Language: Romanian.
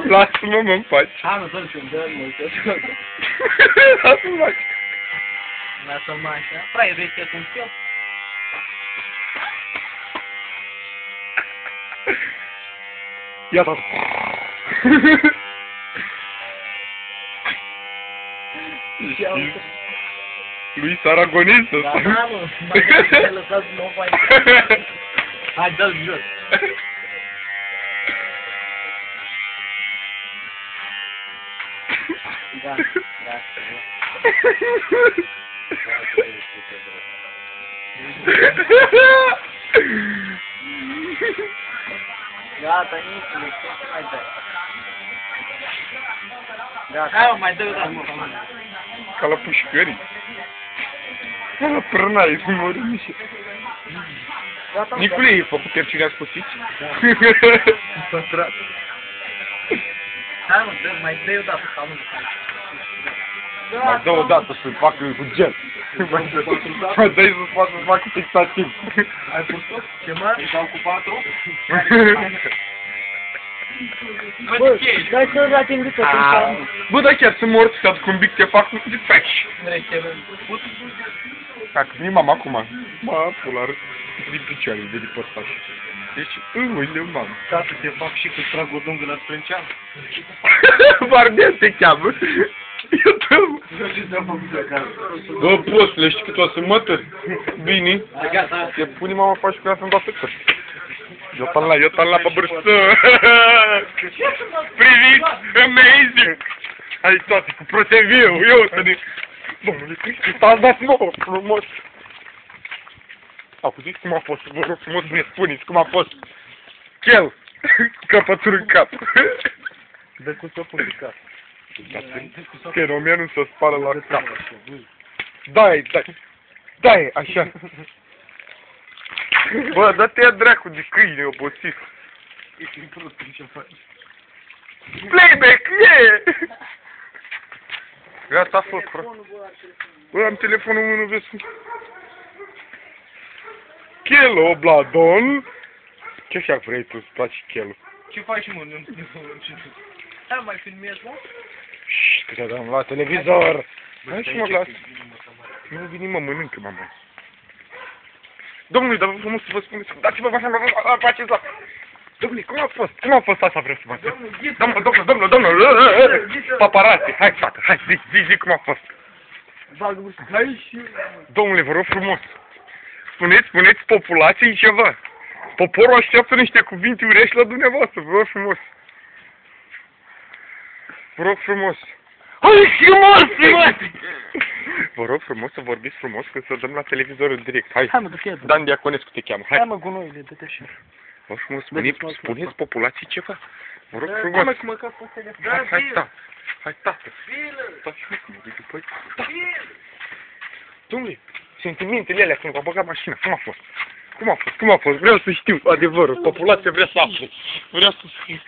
Lasă-mă, mă, în pace. Hai, mă, dă-l și-mi, dă-l, Lasă-mă, pace. Lasă-mă așa. Fraierul este cu un fel. Ia tata. Luis Aragonista. Da, da, mă, mai lăsați nou pe aici. Hai, dă-l jos. Da, da. Gata, nici nu mai dai. Gata. Hai, mă, mai dă-i o dată. Ca la pușcării. Ca la prănaie, să mă râmișe. Nicule, ai făcut terciunea spusiți? Da. Pătrat. Hai, mă, mai dă-i o dată, ca nu. Mai dă o dată să facă cu gel. Mai dă-i să poată să facă fixativ. Ai pus-o? Ce mă? Ești dau cu 4? Bă, dai să-l ratim de tot. Bă, dar chiar sunt morți, să aduc un bic, te fac de faci. Dacă vine mama acum, mă, pular, din picioare, de păstaș. Deci, uite, mamă. Tată, te fac și cu trag o dungă la sprâncean. Bardel te cheamă. Eu tău. Bă, prostule, știi cât o să mătă? Bine. Te pune mama faci cu ea să-mi dau tăcă. Eu tan la pe bârstă. Priviți, amazing. Ai toate, cu proteviu, eu să ne... Domnule Cristi, s-a dat nouă, frumos. Auziți cum a fost, vă rog frumos, ne spuneți cum a fost. Chel, căpățul în cap. Dă cu sopul de cap. Fenomenul să spală la cap. Dai, așa. Bă, dă-te dracu de câine obosit. Ești prost, ce faci? Playback, yeah! Gata, a fost, frate. Bă, am telefonul în mână, vezi? Chelo, Bladon. Ce așa vrei tu, îți place Chelo? Ce faci, mă? Hai, mai filmezi, mă? Șșt, că te-am luat la televizor. Hai și mă las. Nu vine, mă, mănâncă, mama. Domnule, dar vă frumos să vă spuneți, dați-vă așa, mă faceți la... Domnule, cum a fost? Cum a fost asta, vreau să mă întreb? Domnule, paparații, hai, tată, hai, zi cum a fost. Domnule, vă rog frumos, spuneți populației ceva. Poporul așteaptă niște cuvinte ureși la dumneavoastră, vă rog frumos. Vă rog frumos. Hai, frumos! Vă rog frumos să vorbiți frumos, că să dăm la televizor în direct. Hai, Dan Diaconescu te cheamă, hai. Hai, mă, gunoile, dă-te așa. Vă rog frumos, spuneți populației ceva. Vă rog frumos. Hai, tată. Dom'le, sentimentele alea când v-a băgat mașina, cum a fost? Cum a fost? Vreau să știu adevărul, populația vrea să afle. Vreau să știu.